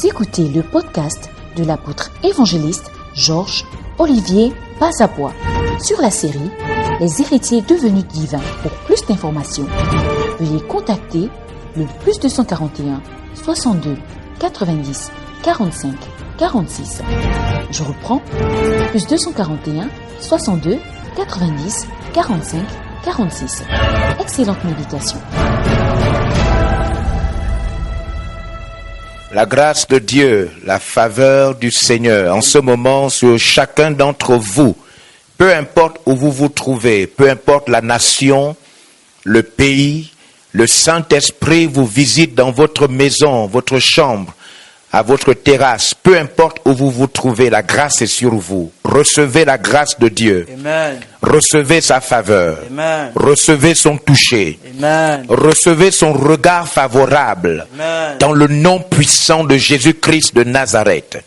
écoutez le podcast de l'apôtre évangéliste Georges Olivier Bazabois sur la série Les héritiers devenus divins. Pour plus d'informations, veuillez contacter le +241 62 90 45 46. Je reprends, +241 62 90 45 46. Excellente méditation. La grâce de Dieu, la faveur du Seigneur, en ce moment sur chacun d'entre vous, peu importe où vous vous trouvez, peu importe la nation, le pays, le Saint-Esprit vous visite dans votre maison, votre chambre, à votre terrasse, peu importe où vous vous trouvez, la grâce est sur vous. Recevez la grâce de Dieu. Amen. Recevez sa faveur. Amen. Recevez son toucher. Amen. Recevez son regard favorable. Amen. Dans le nom puissant de Jésus-Christ de Nazareth.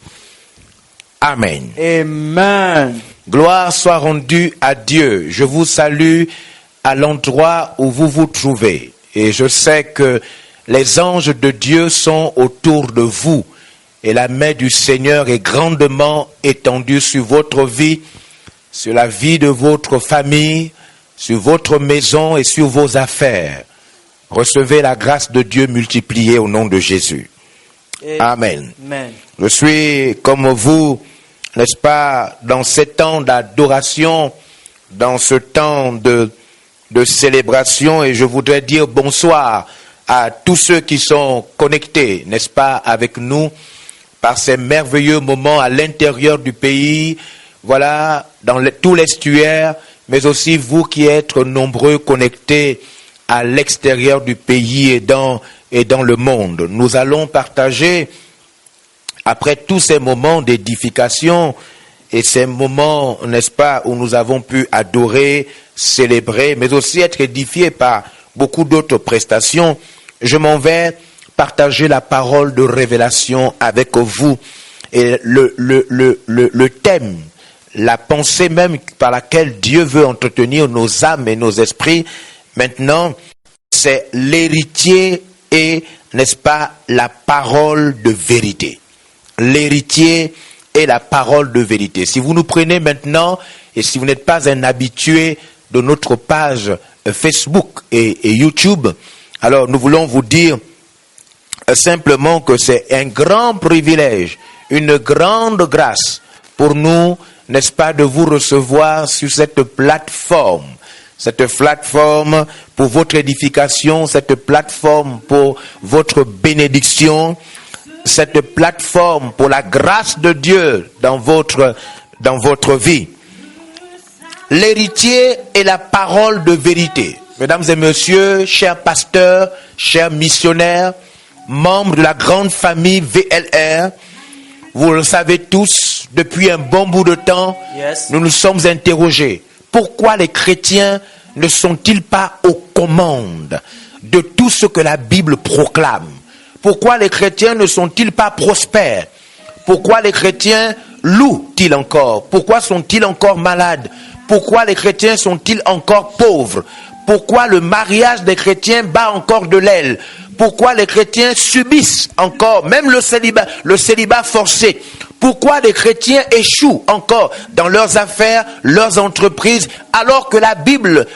Amen. Amen. Gloire soit rendue à Dieu. Je vous salue à l'endroit où vous vous trouvez. Et je sais que les anges de Dieu sont autour de vous. Et la main du Seigneur est grandement étendue sur votre vie, sur la vie de votre famille, sur votre maison et sur vos affaires. Recevez la grâce de Dieu multipliée au nom de Jésus. Amen. Amen. Je suis comme vous, n'est-ce pas, dans ces temps d'adoration, dans ce temps de célébration, et je voudrais dire bonsoir à tous ceux qui sont connectés, n'est-ce pas, avec nous, par ces merveilleux moments à l'intérieur du pays, voilà, dans tout l'estuaire, mais aussi vous qui êtes nombreux connectés à l'extérieur du pays et dans le monde. Nous allons partager, après tous ces moments d'édification et ces moments, n'est-ce pas, où nous avons pu adorer, célébrer, mais aussi être édifiés par beaucoup d'autres prestations, je m'en vais partager la parole de révélation avec vous. Et le thème, la pensée même par laquelle Dieu veut entretenir nos âmes et nos esprits, maintenant, c'est l'héritier et, n'est-ce pas, la parole de vérité. L'héritier et la parole de vérité. Si vous nous prenez maintenant, et si vous n'êtes pas un habitué de notre page Facebook et YouTube, alors nous voulons vous dire simplement que c'est un grand privilège, une grande grâce pour nous, n'est-ce pas, de vous recevoir sur cette plateforme pour votre édification, cette plateforme pour votre bénédiction, cette plateforme pour la grâce de Dieu dans votre vie. L'héritier est la parole de vérité. Mesdames et messieurs, chers pasteurs, chers missionnaires, membres de la grande famille VLR, vous le savez tous, depuis un bon bout de temps, nous nous sommes interrogés. Pourquoi les chrétiens ne sont-ils pas aux commandes de tout ce que la Bible proclame? Pourquoi les chrétiens ne sont-ils pas prospères? Pourquoi les chrétiens louent-ils encore? Pourquoi sont-ils encore malades? Pourquoi les chrétiens sont-ils encore pauvres? Pourquoi le mariage des chrétiens bat encore de l'aile? Pourquoi les chrétiens subissent encore, même le célibat forcé? Pourquoi les chrétiens échouent encore dans leurs affaires, leurs entreprises, alors que la Bible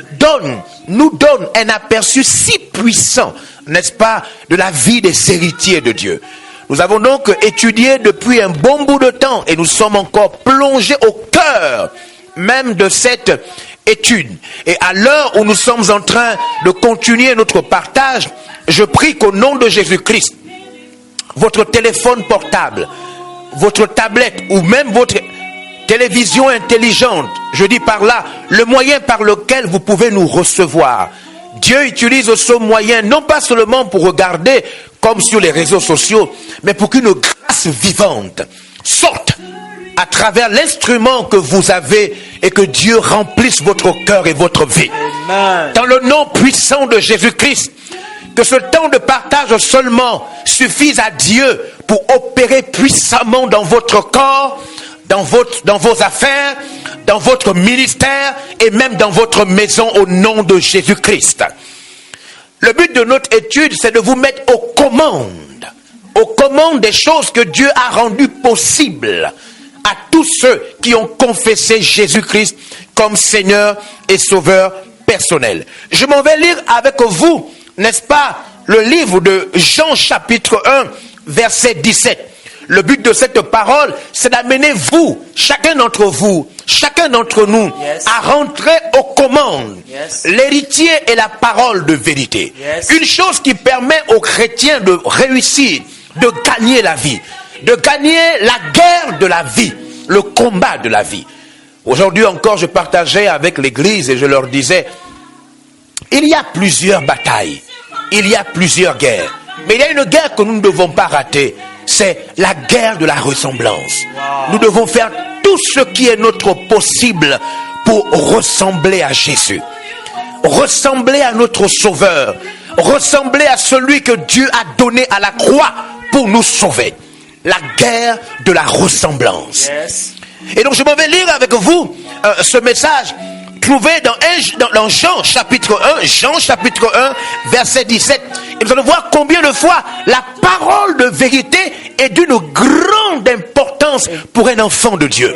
nous donne un aperçu si puissant, n'est-ce pas, de la vie des héritiers de Dieu? Nous avons donc étudié depuis un bon bout de temps et nous sommes encore plongés au cœur même de cette étude. Et à l'heure où nous sommes en train de continuer notre partage, je prie qu'au nom de Jésus-Christ, votre téléphone portable, votre tablette ou même votre télévision intelligente, je dis par là, le moyen par lequel vous pouvez nous recevoir. Dieu utilise ce moyen non pas seulement pour regarder comme sur les réseaux sociaux, mais pour qu'une grâce vivante sorte à travers l'instrument que vous avez et que Dieu remplisse votre cœur et votre vie. Amen. Dans le nom puissant de Jésus-Christ, que ce temps de partage seulement suffise à Dieu pour opérer puissamment dans votre corps, dans vos affaires, dans votre ministère et même dans votre maison au nom de Jésus-Christ. Le but de notre étude, c'est de vous mettre aux commandes recommande des choses que Dieu a rendues possibles à tous ceux qui ont confessé Jésus-Christ comme Seigneur et Sauveur personnel. Je m'en vais lire avec vous, n'est-ce pas, le livre de Jean chapitre 1, verset 17. Le but de cette parole, c'est d'amener vous, chacun d'entre nous, à rentrer aux commandes. L'héritier est la parole de vérité. Une chose qui permet aux chrétiens de réussir, de gagner la vie, de gagner la guerre de la vie, le combat de la vie. Aujourd'hui encore, je partageais avec l'église et je leur disais, il y a plusieurs batailles, il y a plusieurs guerres, mais il y a une guerre que nous ne devons pas rater. C'est la guerre de la ressemblance. Nous devons faire tout ce qui est notre possible pour ressembler à Jésus. Ressembler à notre Sauveur. Ressembler à celui que Dieu a donné à la croix pour nous sauver. La guerre de la ressemblance. Et donc je m'en vais lire avec vous ce message trouvé dans Jean chapitre 1, verset 17. Et vous allez voir combien de fois la parole de vérité est d'une grande importance pour un enfant de Dieu.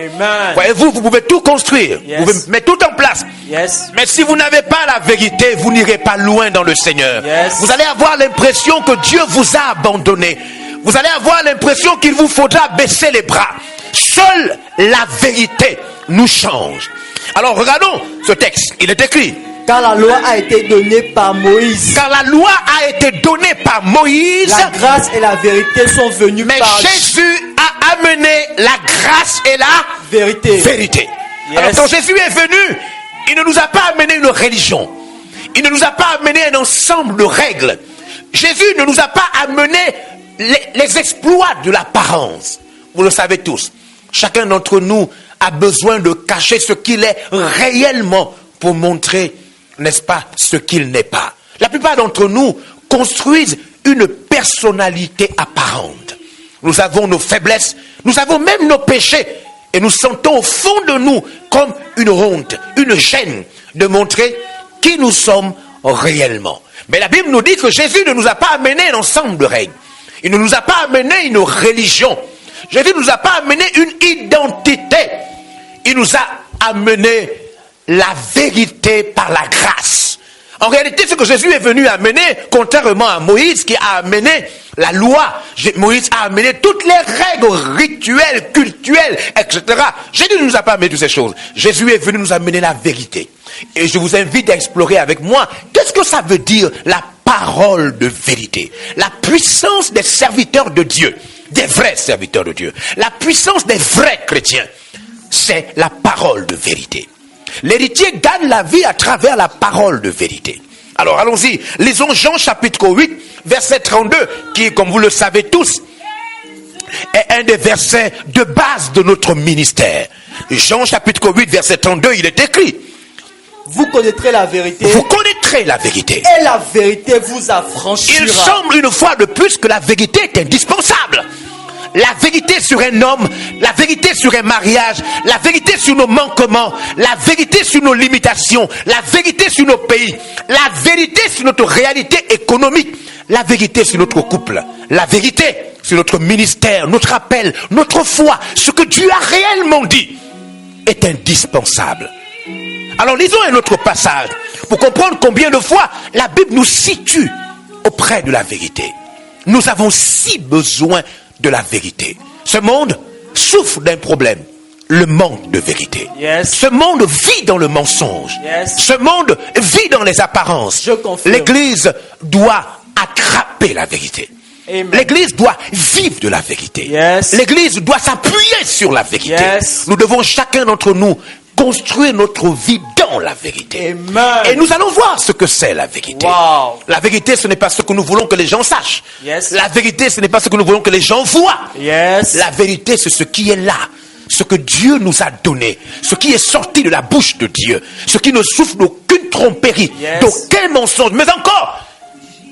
Voyez-vous, vous pouvez tout construire, vous pouvez mettre tout en place. Mais si vous n'avez pas la vérité, vous n'irez pas loin dans le Seigneur. Vous allez avoir l'impression que Dieu vous a abandonné. Vous allez avoir l'impression qu'il vous faudra baisser les bras. Seule la vérité nous change. Alors regardons ce texte, il est écrit. Car la loi a été donnée par Moïse. Car la loi a été donnée par Moïse. La grâce et la vérité sont venues par Jésus a amené la grâce et la vérité. Alors quand Jésus est venu, il ne nous a pas amené une religion. Il ne nous a pas amené un ensemble de règles. Jésus ne nous a pas amené les exploits de l'apparence. Vous le savez tous. Chacun d'entre nous a besoin de cacher ce qu'il est réellement pour montrer, n'est-ce pas, ce qu'il n'est pas. La plupart d'entre nous construisent une personnalité apparente. Nous avons nos faiblesses, nous avons même nos péchés et nous sentons au fond de nous comme une honte, une gêne de montrer qui nous sommes réellement. Mais la Bible nous dit que Jésus ne nous a pas amené un ensemble de règles. Il ne nous a pas amené une religion. Jésus ne nous a pas amené une identité. Il nous a amené la vérité par la grâce. En réalité, ce que Jésus est venu amener, contrairement à Moïse qui a amené la loi, Moïse a amené toutes les règles rituelles, cultuelles, etc. Jésus ne nous a pas amené toutes ces choses. Jésus est venu nous amener la vérité. Et je vous invite à explorer avec moi, qu'est-ce que ça veut dire la parole de vérité? La puissance des serviteurs de Dieu, des vrais serviteurs de Dieu. La puissance des vrais chrétiens, c'est la parole de vérité. L'héritier gagne la vie à travers la parole de vérité. Alors allons-y, lisons Jean chapitre 8, verset 32, qui, comme vous le savez tous, est un des versets de base de notre ministère. Jean chapitre 8, verset 32, il est écrit. Vous connaîtrez la vérité. Vous connaîtrez la vérité. Et la vérité vous affranchira. Il semble une fois de plus que la vérité est indispensable. La vérité sur un homme, la vérité sur un mariage, la vérité sur nos manquements, la vérité sur nos limitations, la vérité sur nos pays, la vérité sur notre réalité économique, la vérité sur notre couple, la vérité sur notre ministère, notre appel, notre foi, ce que Dieu a réellement dit est indispensable. Alors lisons un autre passage pour comprendre combien de fois la Bible nous situe auprès de la vérité. Nous avons si besoin de la vérité. Ce monde souffre d'un problème, le manque de vérité. Ce monde vit dans le mensonge. Ce monde vit dans les apparences. Je confirme. L'Église doit attraper la vérité. Amen. L'Église doit vivre de la vérité. L'Église doit s'appuyer sur la vérité. Nous devons chacun d'entre nous construire notre vie dans la vérité. Amen. Et nous allons voir ce que c'est la vérité. Wow. La vérité, ce n'est pas ce que nous voulons que les gens sachent. La vérité, ce n'est pas ce que nous voulons que les gens voient. La vérité, c'est ce qui est là. Ce que Dieu nous a donné. Ce qui est sorti de la bouche de Dieu. Ce qui ne souffre d'aucune tromperie, d'aucun mensonge, mais encore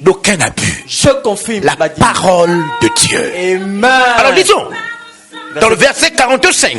d'aucun abus. Je confirme la parole de Dieu. Amen. Alors lisons. Dans le verset 45.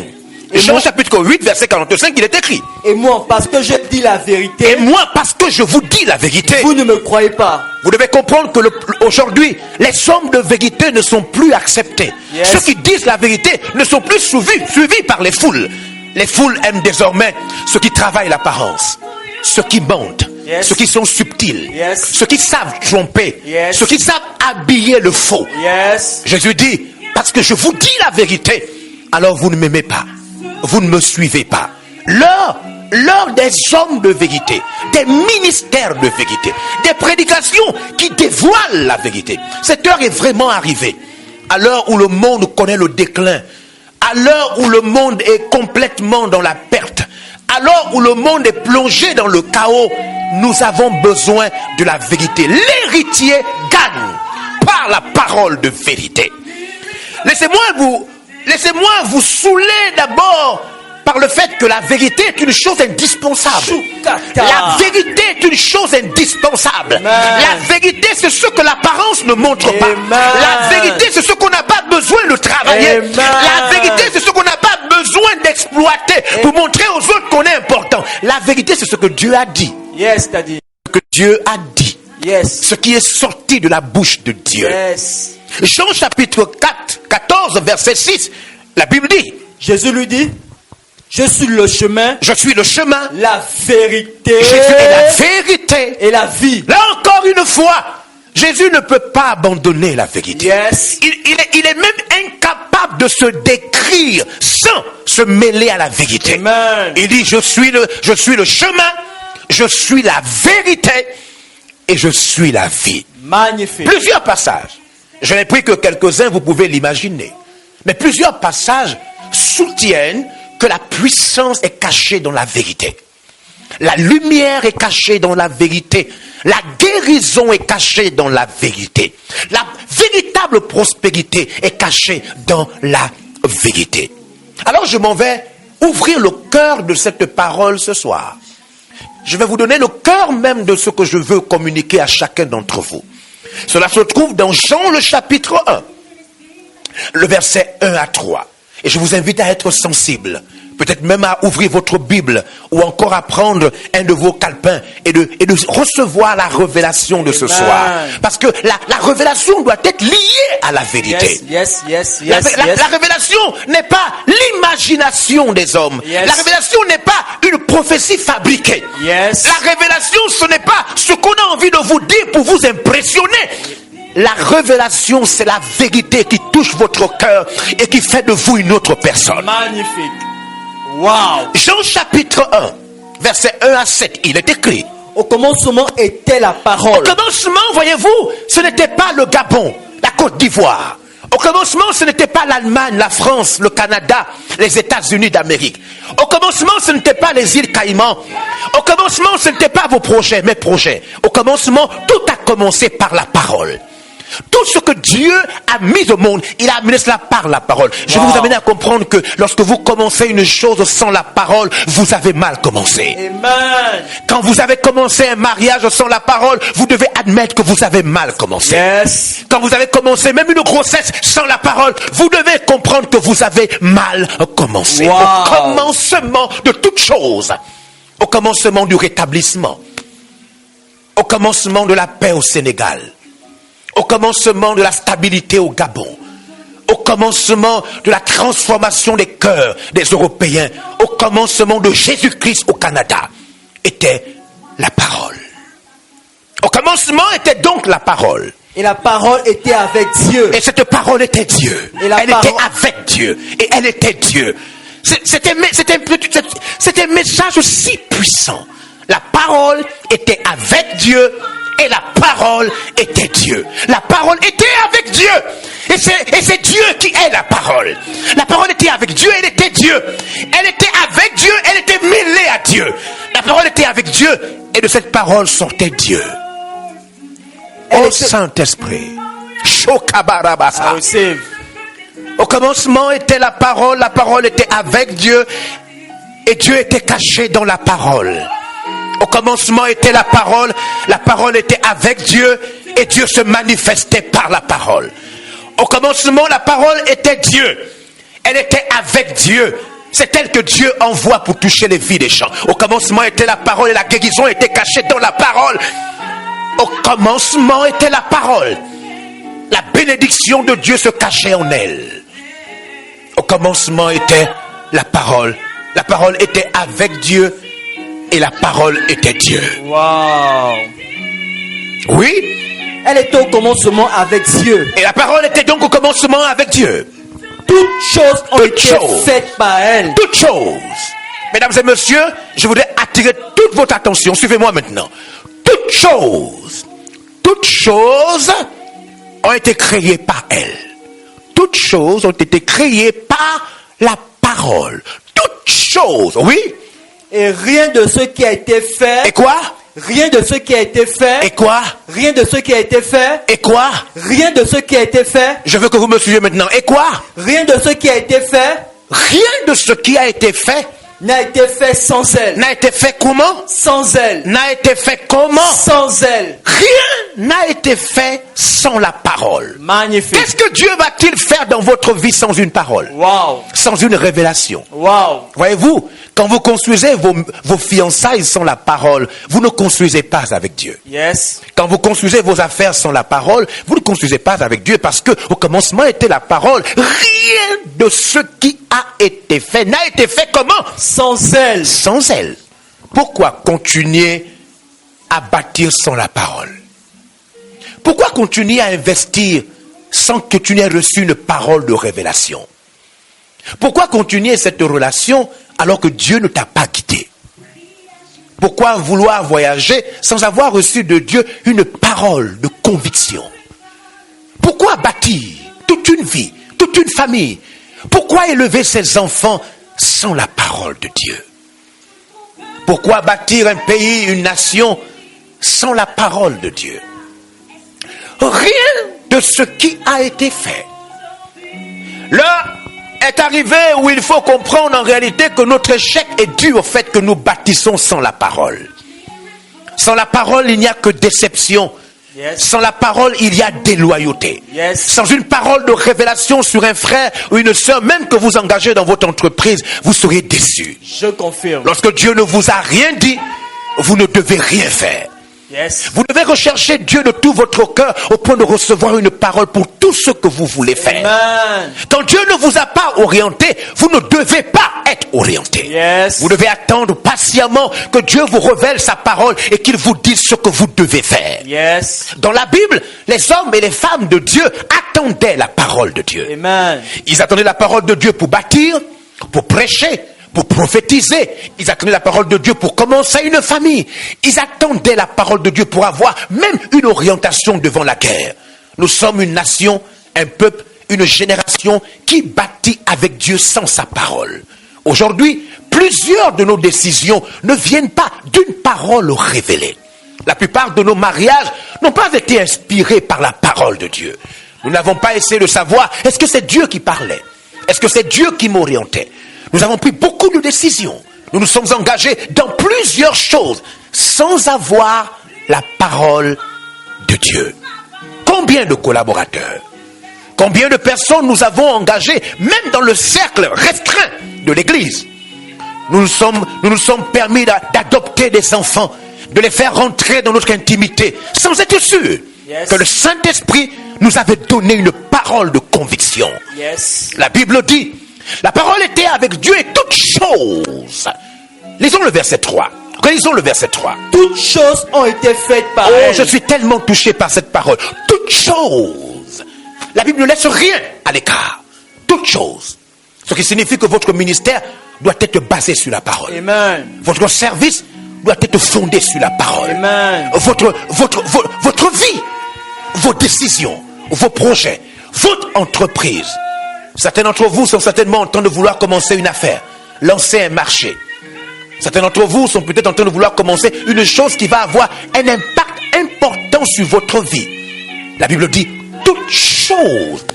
Jean chapitre 8, verset 45, il est écrit. Et moi, parce que je dis la vérité, Et moi, parce que je vous dis la vérité, vous ne me croyez pas. vous devez comprendre que aujourd'hui, les hommes de vérité ne sont plus acceptés. Yes. Ceux qui disent la vérité ne sont plus suivis par les foules. Les foules aiment désormais ceux qui travaillent l'apparence, ceux qui mentent, Yes. ceux qui sont subtils, Yes. ceux qui savent tromper, Yes. ceux qui savent habiller le faux. Yes. Jésus dit, parce que je vous dis la vérité, alors vous ne m'aimez pas, vous ne me suivez pas. L'heure des hommes de vérité, des ministères de vérité, des prédications qui dévoilent la vérité. Cette heure est vraiment arrivée. À l'heure où le monde connaît le déclin, à l'heure où le monde est complètement dans la perte, à l'heure où le monde est plongé dans le chaos, nous avons besoin de la vérité. L'héritier gagne par la parole de vérité. Laissez-moi vous saouler d'abord par le fait que la vérité est une chose indispensable. La vérité est une chose indispensable. Amen. La vérité, c'est ce que l'apparence ne montre pas. Amen. La vérité, c'est ce qu'on n'a pas besoin de travailler. Amen. La vérité, c'est ce qu'on n'a pas besoin d'exploiter pour montrer aux autres qu'on est important. La vérité, c'est ce que Dieu a dit. Yes, t'as dit. Ce que Dieu a dit. Yes. Ce qui est sorti de la bouche de Dieu. Yes. Jean chapitre 14, verset 6, la Bible dit, Jésus lui dit, je suis le chemin, je suis le chemin, la vérité Jésus est la vérité. et la vie. Là encore une fois, Jésus ne peut pas abandonner la vérité. Yes. Il est même incapable de se décrire sans se mêler à la vérité. Amen. Il dit, je suis le chemin, je suis la vérité et je suis la vie. Magnifique. Plusieurs passages. Je n'ai pris que quelques-uns, vous pouvez l'imaginer. Mais plusieurs passages soutiennent que la puissance est cachée dans la vérité. La lumière est cachée dans la vérité. La guérison est cachée dans la vérité. La véritable prospérité est cachée dans la vérité. Alors je m'en vais ouvrir le cœur de cette parole ce soir. Je vais vous donner le cœur même de ce que je veux communiquer à chacun d'entre vous. Cela se trouve dans Jean le chapitre 1, le verset 1 à 3. Et je vous invite à être sensible, peut-être même à ouvrir votre Bible ou encore à prendre un de vos calepins et de recevoir la révélation de ce Amen. soir. Parce que la révélation doit être liée à la vérité. Yes. La révélation n'est pas l'imagination des hommes. Yes. La révélation n'est pas une prophétie fabriquée. Yes. La révélation, ce n'est pas ce qu'on a envie de vous dire pour vous impressionner. La révélation, c'est la vérité qui touche votre cœur et qui fait de vous une autre personne. Magnifique. Wow. Jean chapitre 1, verset 1 à 7, il est écrit. Au commencement était la Au parole. commencement, voyez-vous, ce n'était pas le Gabon, la Côte d'Ivoire. Au commencement, ce n'était pas l'Allemagne, la France, le Canada, les États-Unis d'Amérique. Au commencement, ce n'était pas les îles Caïmans. Au commencement, ce n'était pas vos projets, mes projets. Au commencement, tout a commencé par la parole. Tout ce que Dieu a mis au monde, il a amené cela par la parole. Je vais vous amener à comprendre que lorsque vous commencez une chose sans la parole, vous avez mal commencé. Amen. Quand vous avez commencé un mariage sans la parole, vous devez admettre que vous avez mal commencé. Yes. Quand vous avez commencé même une grossesse sans la parole, vous devez comprendre que vous avez mal commencé. Wow. Au commencement de toute chose, au commencement du rétablissement, au commencement de la paix au Sénégal, au commencement de la stabilité au Gabon, au commencement de la transformation des cœurs des Européens, au commencement de Jésus-Christ au Canada, était la parole. Au commencement était donc la parole. Et la parole était avec Dieu. Et cette parole était Dieu. Et la Elle parole... était avec Dieu. Et elle était Dieu. C'était un message si puissant. La parole était avec Dieu. Et la parole était Dieu. La parole était avec Dieu. Et c'est Dieu qui est la parole. La parole était avec Dieu, elle était Dieu. Elle était avec Dieu, elle était mêlée à Dieu. La parole était avec Dieu. Et de cette parole sortait Dieu. Ô Saint-Esprit. Shokabarabasa. Au commencement était la parole était avec Dieu. Et Dieu était caché dans la parole. Au commencement était la parole était avec Dieu et Dieu se manifestait par la parole. Au commencement, la parole était Dieu. Elle était avec Dieu. C'est elle que Dieu envoie pour toucher les vies des gens. Au commencement était la parole et la guérison était cachée dans la parole. Au commencement était la parole. La bénédiction de Dieu se cachait en elle. Au commencement était la parole. La parole était avec Dieu et la parole était Dieu. Wow. Oui. Elle était au commencement avec Dieu. Et la parole était donc au commencement avec Dieu. Toutes choses ont Toutes été choses. faites par elle. Toutes choses. Mesdames et messieurs, je voudrais attirer toute votre attention. Suivez-moi maintenant. Toutes choses ont été créées par elle. Toutes choses ont été créées par la parole. Toutes choses, oui. Et rien de ce qui a été fait. Et quoi? Rien de ce qui a été fait. Et quoi? Rien de ce qui a été fait. Et quoi? Rien de ce qui a été fait. Je veux que vous me suiviez maintenant. Et quoi? Rien de ce qui a été fait Rien de ce qui a été fait n'a été fait sans elle. n'a été fait comment? Sans elle. N'a été fait comment? Sans elle. Rien n'a été fait sans la parole. Magnifique. Qu'est-ce que Dieu va-t-il faire dans votre vie sans une parole? Wow. Sans une révélation? Wow. Voyez-vous, quand vous construisez vos fiançailles sans la parole, vous ne construisez pas avec Dieu. Yes. Quand vous construisez vos affaires sans la parole, vous ne construisez pas avec Dieu parce que au commencement était la parole. Rien de ce qui a été fait n'a été fait comment? Sans elle. Sans elle. Pourquoi continuer à bâtir sans la parole? Pourquoi continuer à investir sans que tu n'aies reçu une parole de révélation? Pourquoi continuer cette relation alors que Dieu ne t'a pas quitté? Pourquoi vouloir voyager sans avoir reçu de Dieu une parole de conviction? Pourquoi bâtir toute une vie, toute une famille? Pourquoi élever ses enfants sans la parole de Dieu? Pourquoi bâtir un pays, une nation sans la parole de Dieu? Rien de ce qui a été fait. L'heure est arrivée où il faut comprendre en réalité que notre échec est dû au fait que nous bâtissons sans la parole. Sans la parole, il n'y a que déception. Yes. Sans la parole, il y a déloyauté. Yes. Sans une parole de révélation sur un frère ou une sœur, même que vous engagez dans votre entreprise, vous serez déçus. Je confirme. Lorsque Dieu ne vous a rien dit, vous ne devez rien faire. Yes. Vous devez rechercher Dieu de tout votre cœur au point de recevoir une parole pour tout ce que vous voulez faire. Amen. Quand Dieu ne vous a pas orienté, vous ne devez pas être orienté. Yes. Vous devez attendre patiemment que Dieu vous révèle sa parole et qu'il vous dise ce que vous devez faire. Yes. Dans la Bible, les hommes et les femmes de Dieu attendaient la parole de Dieu. Amen. Ils attendaient la parole de Dieu pour bâtir, pour prêcher, pour prophétiser. Ils attendaient la parole de Dieu pour commencer une famille. Ils attendaient la parole de Dieu pour avoir même une orientation devant la guerre. Nous sommes une nation, un peuple, une génération qui bâtit avec Dieu sans sa parole. Aujourd'hui, plusieurs de nos décisions ne viennent pas d'une parole révélée. La plupart de nos mariages n'ont pas été inspirés par la parole de Dieu. Nous n'avons pas essayé de savoir, est-ce que c'est Dieu qui parlait? Est-ce que c'est Dieu qui m'orientait? Nous avons pris beaucoup de décisions. Nous nous sommes engagés dans plusieurs choses sans avoir la parole de Dieu. Combien de collaborateurs, combien de personnes nous avons engagées, même dans le cercle restreint de l'Église? Nous nous sommes permis d'adopter des enfants, de les faire rentrer dans notre intimité, sans être sûrs Yes. que le Saint-Esprit nous avait donné une parole de conviction. Yes. La Bible dit, la parole était avec Dieu et toutes choses. Lisons le verset 3. Lisons le verset 3. Toutes choses ont été faites par Oh, elle. je suis tellement touché par cette parole. Toutes choses. La Bible ne laisse rien à l'écart. Toutes choses. Ce qui signifie que votre ministère doit être basé sur la parole. Amen. Votre service doit être fondé sur la parole. Amen. Votre vie, vos décisions, vos projets, votre entreprise. Certains d'entre vous sont certainement en train de vouloir commencer une affaire, lancer un marché. Certains d'entre vous sont peut-être en train de vouloir commencer une chose qui va avoir un impact important sur votre vie. La Bible dit, toute chose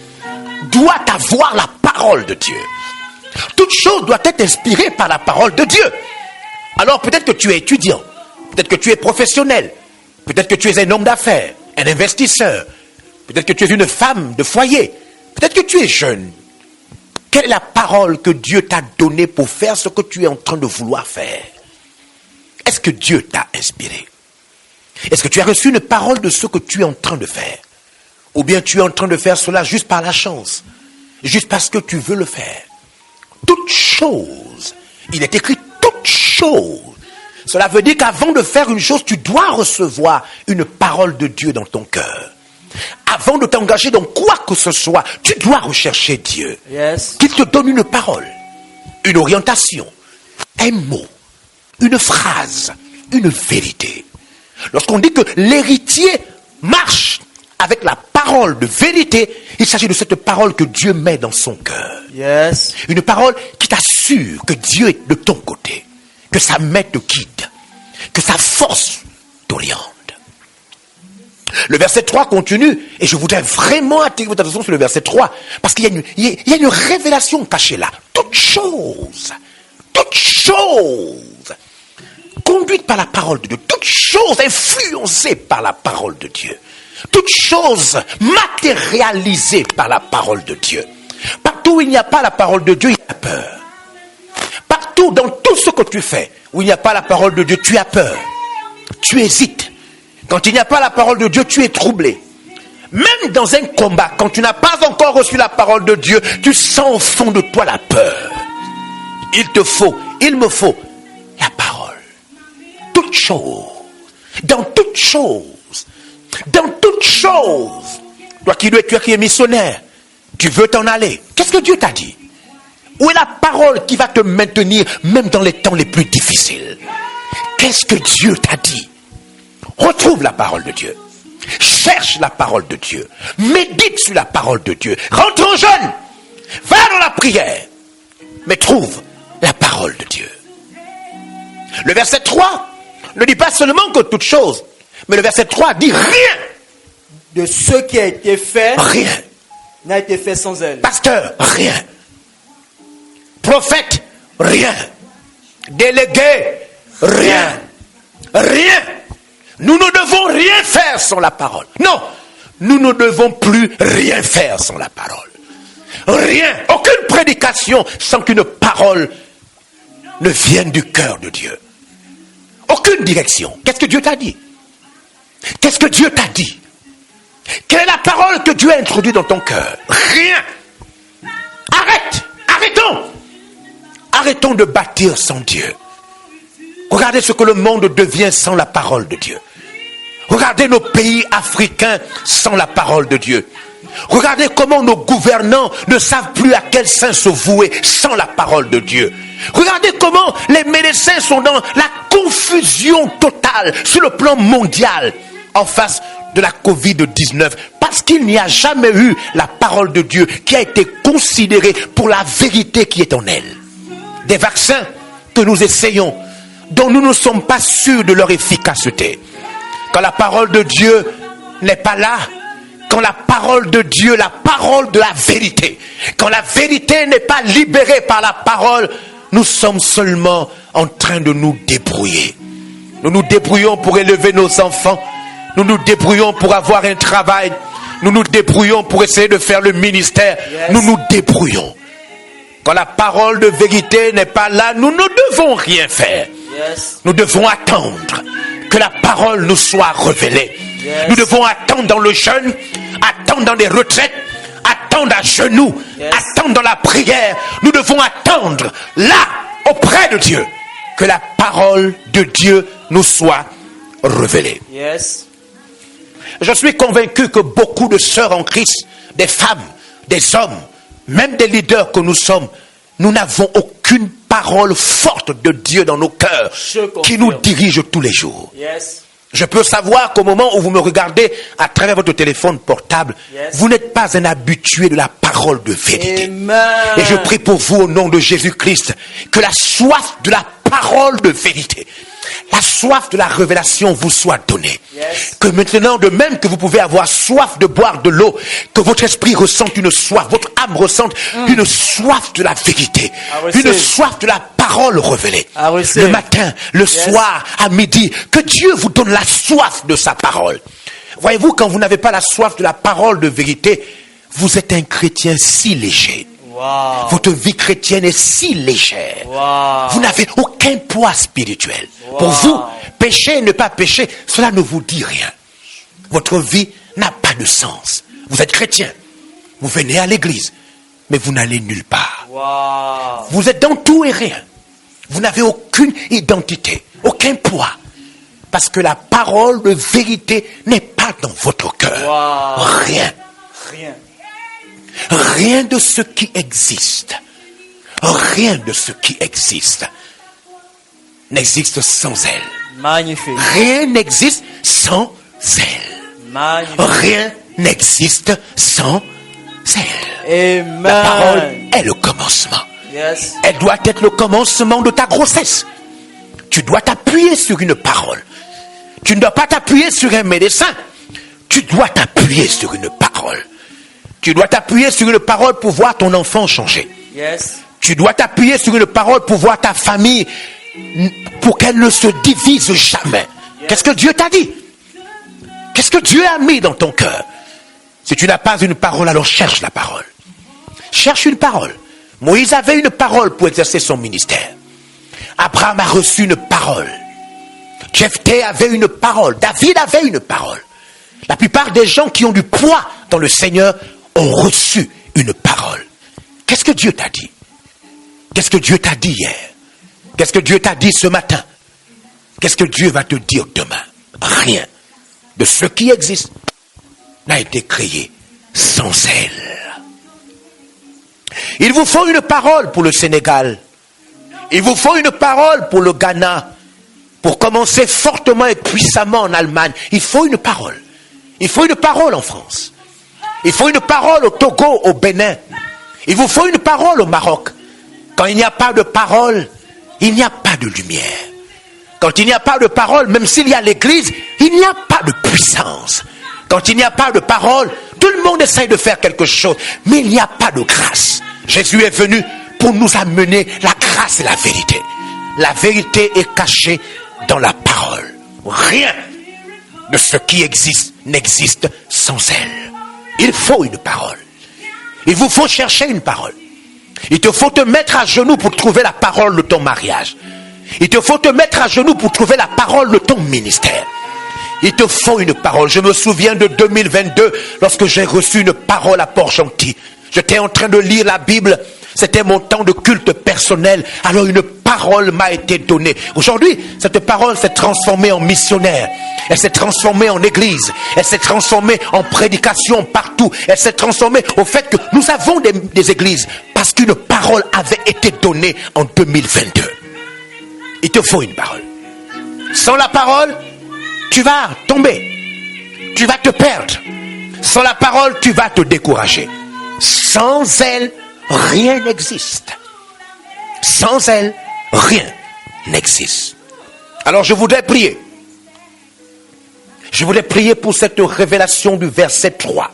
doit avoir la parole de Dieu. Toute chose doit être inspirée par la parole de Dieu. Alors peut-être que tu es étudiant, peut-être que tu es professionnel, peut-être que tu es un homme d'affaires, un investisseur, peut-être que tu es une femme de foyer, peut-être que tu es jeune. Quelle est la parole que Dieu t'a donnée pour faire ce que tu es en train de vouloir faire? Est-ce que Dieu t'a inspiré? Est-ce que tu as reçu une parole de ce que tu es en train de faire? Ou bien tu es en train de faire cela juste par la chance, juste parce que tu veux le faire? Toute chose, il est écrit toute chose. Cela veut dire qu'avant de faire une chose, tu dois recevoir une parole de Dieu dans ton cœur. Avant de t'engager dans quoi que ce soit, tu dois rechercher Dieu. Yes. Qu'il te donne une parole, une orientation, un mot, une phrase, une vérité. Lorsqu'on dit que l'héritier marche avec la parole de vérité, il s'agit de cette parole que Dieu met dans son cœur. Yes. Une parole qui t'assure que Dieu est de ton côté, que sa main te guide, que sa force t'oriente. Le verset 3 continue, et je voudrais vraiment attirer votre attention sur le verset 3, parce qu'il y a une révélation cachée là. Toute chose, conduite par la parole de Dieu, toute chose influencée par la parole de Dieu, toute chose matérialisée par la parole de Dieu. Partout où il n'y a pas la parole de Dieu, il y a peur. Partout, dans tout ce que tu fais, où il n'y a pas la parole de Dieu, tu as peur. Tu hésites. Quand il n'y a pas la parole de Dieu, tu es troublé. Même dans un combat, quand tu n'as pas encore reçu la parole de Dieu, tu sens au fond de toi la peur. Il me faut la parole. Toute chose, dans toute chose, toi qui es missionnaire, tu veux t'en aller. Qu'est-ce que Dieu t'a dit? Où est la parole qui va te maintenir même dans les temps les plus difficiles? Qu'est-ce que Dieu t'a dit? Retrouve la parole de Dieu. Cherche la parole de Dieu. Médite sur la parole de Dieu. Rentre en jeûne. Va dans la prière. Mais trouve la parole de Dieu. Le verset 3 ne dit pas seulement que toute chose, mais le verset 3 dit rien. De ce qui a été fait, Rien. n'a été fait sans elle. Pasteur, rien. Prophète, rien. Délégué, rien. Rien. Nous ne devons rien faire sans la parole. Non, nous ne devons plus rien faire sans la parole. Rien, aucune prédication sans qu'une parole ne vienne du cœur de Dieu. Aucune direction. Qu'est-ce que Dieu t'a dit? Qu'est-ce que Dieu t'a dit? Quelle est la parole que Dieu a introduite dans ton cœur? Rien. Arrêtons de bâtir sans Dieu. Regardez ce que le monde devient sans la parole de Dieu. Regardez nos pays africains sans la parole de Dieu. Regardez comment nos gouvernants ne savent plus à quel saint se vouer sans la parole de Dieu. Regardez comment les médecins sont dans la confusion totale sur le plan mondial en face de la Covid-19, parce qu'il n'y a jamais eu la parole de Dieu qui a été considérée pour la vérité qui est en elle. Des vaccins que nous essayons, dont nous ne sommes pas sûrs de leur efficacité. Quand la parole de Dieu n'est pas là, quand la parole de Dieu, la parole de la vérité, quand la vérité n'est pas libérée par la parole, nous sommes seulement en train de nous débrouiller. Nous nous débrouillons pour élever nos enfants. Nous nous débrouillons pour avoir un travail. Nous nous débrouillons pour essayer de faire le ministère. Yes. Nous nous débrouillons. Quand la parole de vérité n'est pas là, nous ne devons rien faire. Yes. Nous devons attendre que la parole nous soit révélée. Yes. Nous devons attendre dans le jeûne, attendre dans les retraites, attendre à genoux, yes. Attendre dans la prière. Nous devons attendre là, auprès de Dieu, que la parole de Dieu nous soit révélée. Yes. Je suis convaincu que beaucoup de sœurs en Christ, des femmes, des hommes, même des leaders que nous sommes, nous n'avons aucune parole forte de Dieu dans nos cœurs qui nous dirige tous les jours. Yes. Je peux savoir qu'au moment où vous me regardez à travers votre téléphone portable, yes. Vous n'êtes pas un habitué de la parole de vérité. Amen. Et je prie pour vous au nom de Jésus-Christ que la soif de la parole de vérité, la soif de la révélation vous soit donnée. Yes. Que maintenant, de même que vous pouvez avoir soif de boire de l'eau, que votre esprit ressente une soif, votre âme ressente une soif de la vérité, une soif de la parole révélée. Le matin, le soir, à midi, que Dieu vous donne la soif de sa parole. Voyez-vous, quand vous n'avez pas la soif de la parole de vérité, vous êtes un chrétien si léger. Wow. Votre vie chrétienne est si légère. Wow. Vous n'avez aucun poids spirituel. Wow. Pour vous, pécher et ne pas pécher, cela ne vous dit rien. Votre vie n'a pas de sens. Vous êtes chrétien. Vous venez à l'église, mais vous n'allez nulle part. Wow. Vous êtes dans tout et rien. Vous n'avez aucune identité, aucun poids. Parce que la parole de vérité n'est pas dans votre cœur. Wow. Rien. Rien. Rien de ce qui existe. Rien de ce qui existe n'existe sans elle. Magnifique. Rien n'existe sans elle. Magnifique. Rien n'existe sans elle. Amen. La parole est le commencement. Yes. Elle doit être le commencement de ta grossesse. Tu dois t'appuyer sur une parole. Tu ne dois pas t'appuyer sur un médecin. Tu dois t'appuyer sur une parole. Tu dois t'appuyer sur une parole pour voir ton enfant changer. Yes. Tu dois t'appuyer sur une parole pour voir ta famille, pour qu'elle ne se divise jamais. Qu'est-ce que Dieu t'a dit? Qu'est-ce que Dieu a mis dans ton cœur? Si tu n'as pas une parole, alors cherche la parole. Cherche une parole. Moïse avait une parole pour exercer son ministère. Abraham a reçu une parole. Jephthé avait une parole. David avait une parole. La plupart des gens qui ont du poids dans le Seigneur ont reçu une parole. Qu'est-ce que Dieu t'a dit? Qu'est-ce que Dieu t'a dit hier? Qu'est-ce que Dieu t'a dit ce matin? Qu'est-ce que Dieu va te dire demain? Rien de ce qui existe n'a été créé sans elle. Il vous faut une parole pour le Sénégal. Il vous faut une parole pour le Ghana. Pour commencer fortement et puissamment en Allemagne, il faut une parole. Il faut une parole en France. Il faut une parole au Togo, au Bénin. Il vous faut une parole au Maroc. Quand il n'y a pas de parole, il n'y a pas de lumière. Quand il n'y a pas de parole, même s'il y a l'église, il n'y a pas de puissance. Quand il n'y a pas de parole, tout le monde essaye de faire quelque chose, mais il n'y a pas de grâce. Jésus est venu pour nous amener la grâce et la vérité. La vérité est cachée dans la parole. Rien de ce qui existe n'existe sans elle. Il faut une parole. Il vous faut chercher une parole. Il te faut te mettre à genoux pour trouver la parole de ton mariage. Il te faut te mettre à genoux pour trouver la parole de ton ministère. Il te faut une parole. Je me souviens de 2022 lorsque j'ai reçu une parole à Port-Gentil. J'étais en train de lire la Bible. C'était mon temps de culte personnel. Alors une parole m'a été donnée. Aujourd'hui, cette parole s'est transformée en missionnaire. Elle s'est transformée en église. Elle s'est transformée en prédication partout. Elle s'est transformée au fait que nous avons des églises. Parce qu'une parole avait été donnée en 2022. Il te faut une parole. Sans la parole, tu vas tomber. Tu vas te perdre. Sans la parole, tu vas te décourager. Sans elle, rien n'existe. Sans elle, rien n'existe. Alors je voudrais prier. Je voudrais prier pour cette révélation du verset 3.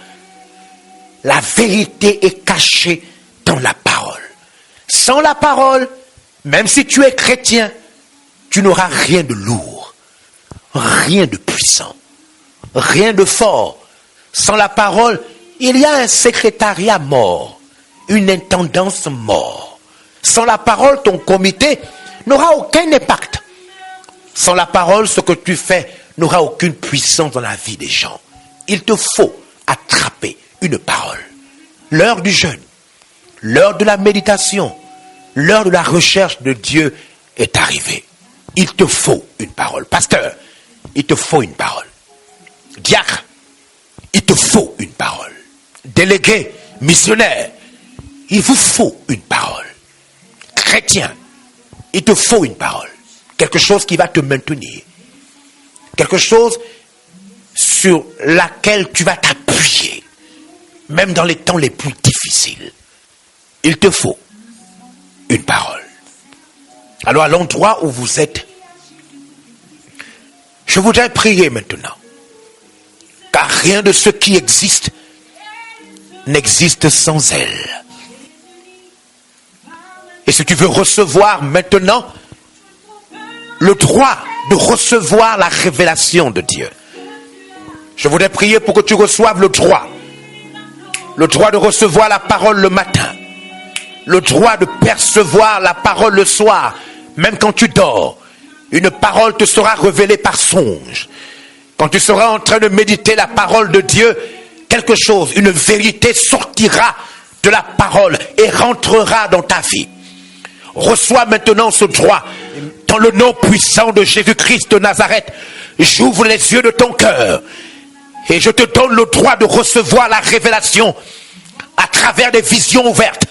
La vérité est cachée dans la parole. Sans la parole, même si tu es chrétien, tu n'auras rien de lourd, rien de puissant, rien de fort. Sans la parole, il y a un secrétariat mort, une intendance mort. Sans la parole, ton comité n'aura aucun impact. Sans la parole, ce que tu fais n'aura aucune puissance dans la vie des gens. Il te faut attraper une parole. L'heure du jeûne, l'heure de la méditation, l'heure de la recherche de Dieu est arrivée. Il te faut une parole. Pasteur, il te faut une parole. Diacre, il te faut une parole. Délégué, missionnaire, il vous faut une parole. Chrétien, il te faut une parole. Quelque chose qui va te maintenir. Quelque chose sur laquelle tu vas t'appuyer. Même dans les temps les plus difficiles. Il te faut une parole. Alors à l'endroit où vous êtes, je voudrais prier maintenant. Car rien de ce qui existe n'existe sans elle. Et si tu veux recevoir maintenant le droit de recevoir la révélation de Dieu, je voudrais prier pour que tu reçoives le droit de recevoir la parole le matin, le droit de percevoir la parole le soir, même quand tu dors. Une parole te sera révélée par songe. Quand tu seras en train de méditer la parole de Dieu, quelque chose, une vérité sortira de la parole et rentrera dans ta vie. Reçois maintenant ce droit dans le nom puissant de Jésus-Christ de Nazareth. J'ouvre les yeux de ton cœur et je te donne le droit de recevoir la révélation à travers des visions ouvertes,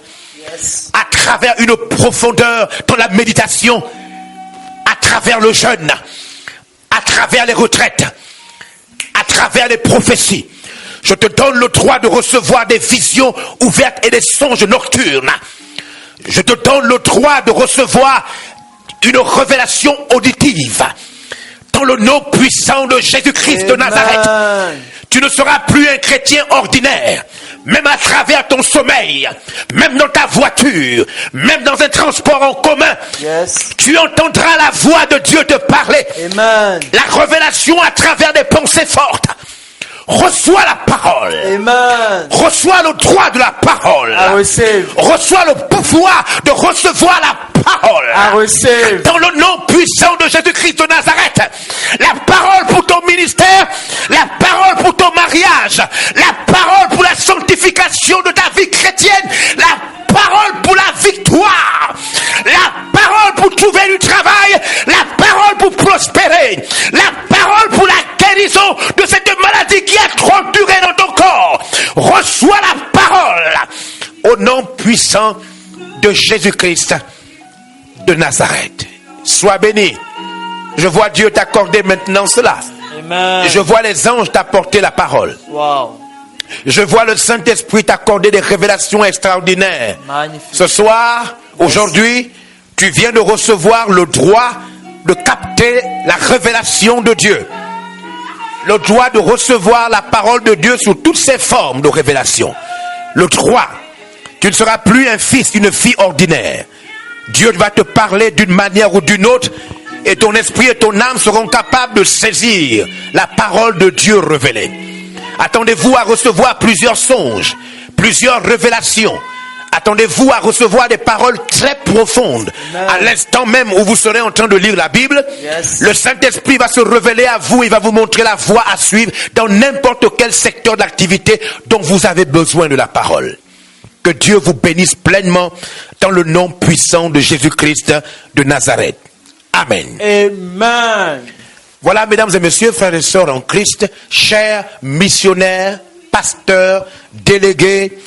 à travers une profondeur dans la méditation, à travers le jeûne, à travers les retraites, à travers les prophéties. Je te donne le droit de recevoir des visions ouvertes et des songes nocturnes. Je te donne le droit de recevoir une révélation auditive. Dans le nom puissant de Jésus-Christ de Nazareth, tu ne seras plus un chrétien ordinaire. Même à travers ton sommeil, même dans ta voiture, même dans un transport en commun, tu entendras la voix de Dieu te parler. Amen. La révélation à travers des pensées fortes. Reçois la parole. Amen. Reçois le droit de la parole. I receive. Reçois le pouvoir de recevoir la parole. I receive. Dans le nom puissant de Jésus-Christ de Nazareth. La parole pour ton ministère. La parole pour ton mariage. La parole pour la sanctification de ta vie chrétienne. La parole pour la victoire. La parole pour trouver du travail. La parole pour prospérer. La parole pour la guérison de cette maladie qui a trop duré dans ton corps. Reçois la parole au nom puissant de Jésus-Christ de Nazareth. Sois béni. Je vois Dieu t'accorder maintenant cela. Amen. Je vois les anges t'apporter la parole. Wow. Je vois le Saint-Esprit t'accorder des révélations extraordinaires. Magnifique. Ce soir, aujourd'hui, tu viens de recevoir le droit de capter la révélation de Dieu. Le droit de recevoir la parole de Dieu sous toutes ses formes de révélation. Le droit. Tu ne seras plus un fils, une fille ordinaire. Dieu va te parler d'une manière ou d'une autre et ton esprit et ton âme seront capables de saisir la parole de Dieu révélée. Attendez-vous à recevoir plusieurs songes, plusieurs révélations. Attendez-vous à recevoir des paroles très profondes. À l'instant même où vous serez en train de lire la Bible, le Saint-Esprit va se révéler à vous. Il va vous montrer la voie à suivre dans n'importe quel secteur d'activité dont vous avez besoin de la parole. Que Dieu vous bénisse pleinement dans le nom puissant de Jésus-Christ de Nazareth. Amen. Amen. Voilà, mesdames et messieurs, frères et sœurs en Christ, chers missionnaires, pasteurs, délégués,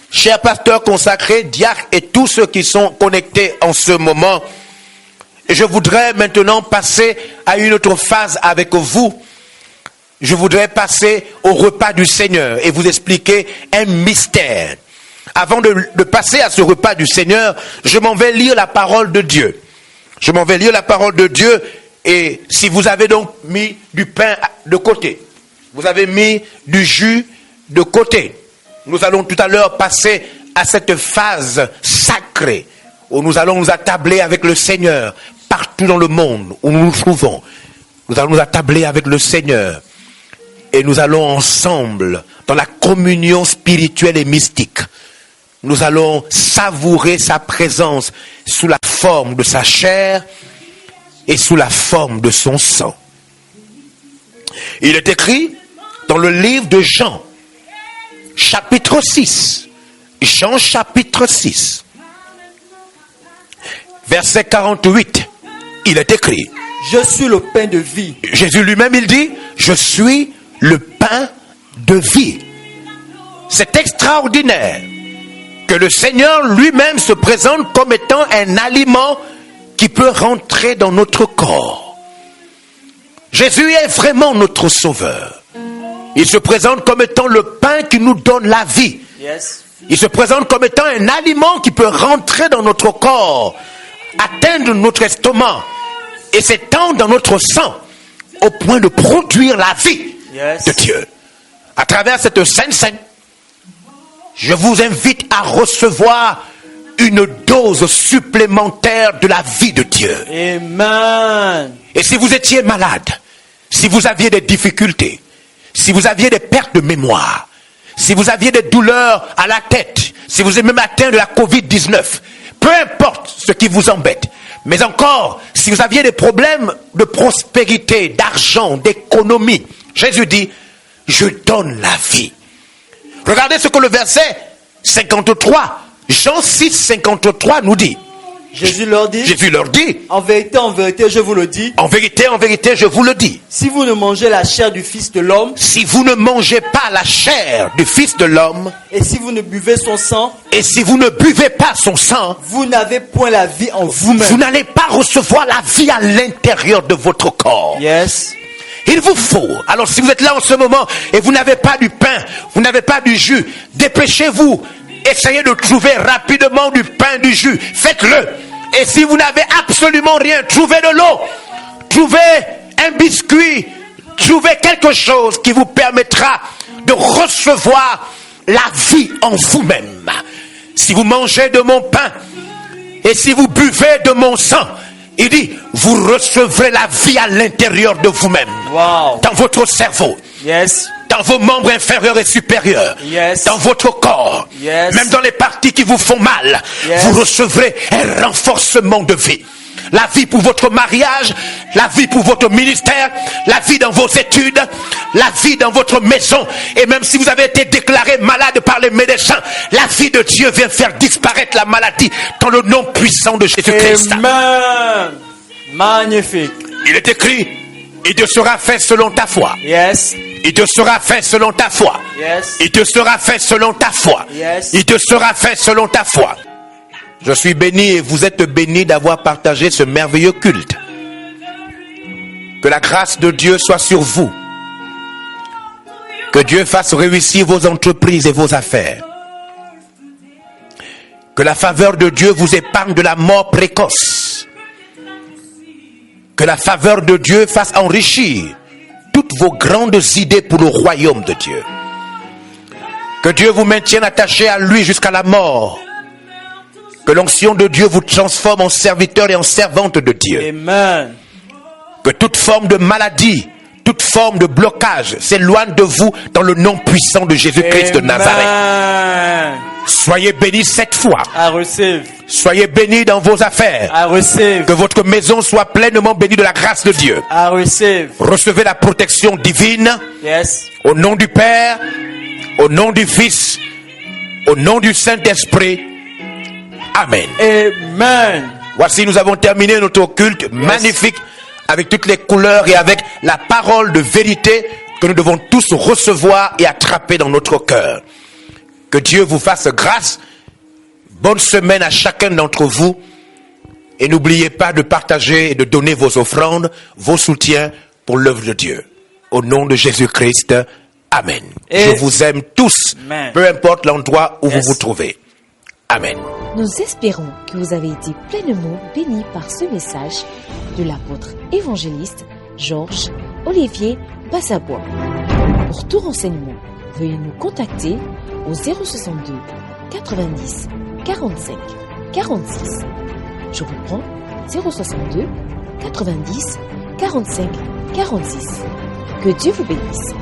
chers pasteurs consacrés, diacres et tous ceux qui sont connectés en ce moment. Je voudrais maintenant passer à une autre phase avec vous. Je voudrais passer au repas du Seigneur et vous expliquer un mystère. Avant de passer à ce repas du Seigneur, je m'en vais lire la parole de Dieu. Je m'en vais lire la parole de Dieu et si vous avez donc mis du pain de côté, vous avez mis du jus de côté, nous allons tout à l'heure passer à cette phase sacrée où nous allons nous attabler avec le Seigneur partout dans le monde où nous nous trouvons. Nous allons nous attabler avec le Seigneur et nous allons ensemble dans la communion spirituelle et mystique. Nous allons savourer sa présence sous la forme de sa chair et sous la forme de son sang. Il est écrit dans le livre de Jean, chapitre 6. Jean chapitre 6. Verset 48. Il est écrit. Je suis le pain de vie. Jésus lui-même, il dit, je suis le pain de vie. C'est extraordinaire que le Seigneur lui-même se présente comme étant un aliment qui peut rentrer dans notre corps. Jésus est vraiment notre sauveur. Il se présente comme étant le pain qui nous donne la vie. Yes. Il se présente comme étant un aliment qui peut rentrer dans notre corps, atteindre notre estomac et s'étendre dans notre sang au point de produire la vie de Dieu. À travers cette Sainte Seine, je vous invite à recevoir une dose supplémentaire de la vie de Dieu. Amen. Et si vous étiez malade, si vous aviez des difficultés, si vous aviez des pertes de mémoire, si vous aviez des douleurs à la tête, si vous êtes même atteint de la Covid-19, peu importe ce qui vous embête, mais encore, si vous aviez des problèmes de prospérité, d'argent, d'économie, Jésus dit, je donne la vie. Regardez ce que le verset 53, Jean 6, 53 nous dit. Jésus leur dit, en vérité, je vous le dis. En vérité, je vous le dis. Si vous ne mangez la chair du Fils de l'homme, si vous ne mangez pas la chair du Fils de l'homme, et si vous ne buvez son sang, et si vous ne buvez pas son sang, vous n'avez point la vie en vous-même. Vous n'allez pas recevoir la vie à l'intérieur de votre corps. Yes. Il vous faut. Alors si vous êtes là en ce moment et vous n'avez pas du pain, vous n'avez pas du jus, dépêchez-vous. Essayez de trouver rapidement du pain, du jus. Faites-le. Et si vous n'avez absolument rien, trouvez de l'eau. Trouvez un biscuit. Trouvez quelque chose qui vous permettra de recevoir la vie en vous-même. Si vous mangez de mon pain et si vous buvez de mon sang, il dit, vous recevrez la vie à l'intérieur de vous-même. Wow. Dans votre cerveau. Yes. Dans vos membres inférieurs et supérieurs. Yes. Dans votre corps. Yes. Même dans les parties qui vous font mal. Yes. Vous recevrez un renforcement de vie. La vie pour votre mariage, la vie pour votre ministère, la vie dans vos études, la vie dans votre maison. Et même si vous avez été déclaré malade par les médecins, la vie de Dieu vient faire disparaître la maladie dans le nom puissant de Jésus-Christ. Amen. Magnifique. Il est écrit, il te sera fait selon ta foi. Yes. Il te sera fait selon ta foi. Yes. Il te sera fait selon ta foi. Yes. Il te sera fait selon ta foi. Je suis béni et vous êtes bénis d'avoir partagé ce merveilleux culte. Que la grâce de Dieu soit sur vous. Que Dieu fasse réussir vos entreprises et vos affaires. Que la faveur de Dieu vous épargne de la mort précoce. Que la faveur de Dieu fasse enrichir toutes vos grandes idées pour le royaume de Dieu. Que Dieu vous maintienne attachés à lui jusqu'à la mort. Que l'onction de Dieu vous transforme en serviteur et en servante de Dieu. Amen. Que toute forme de maladie, toute forme de blocage s'éloigne de vous dans le nom puissant de Jésus-Christ de Nazareth. Soyez bénis cette fois. I receive. Soyez bénis dans vos affaires. I receive. Que votre maison soit pleinement bénie de la grâce de Dieu. I receive. Recevez la protection divine. Yes. Au nom du Père, au nom du Fils, au nom du Saint-Esprit. Amen. Amen. Voici, nous avons terminé notre culte magnifique avec toutes les couleurs et avec la parole de vérité que nous devons tous recevoir et attraper dans notre cœur. Que Dieu vous fasse grâce. Bonne semaine à chacun d'entre vous. Et n'oubliez pas de partager et de donner vos offrandes, vos soutiens pour l'œuvre de Dieu. Au nom de Jésus-Christ. Amen. Je vous aime tous, peu importe l'endroit où vous vous trouvez. Amen. Nous espérons que vous avez été pleinement bénis par ce message de l'apôtre évangéliste Georges Olivier Passabois. Pour tout renseignement, veuillez nous contacter au 062 90 45 46. Je reprends 062 90 45 46. Que Dieu vous bénisse.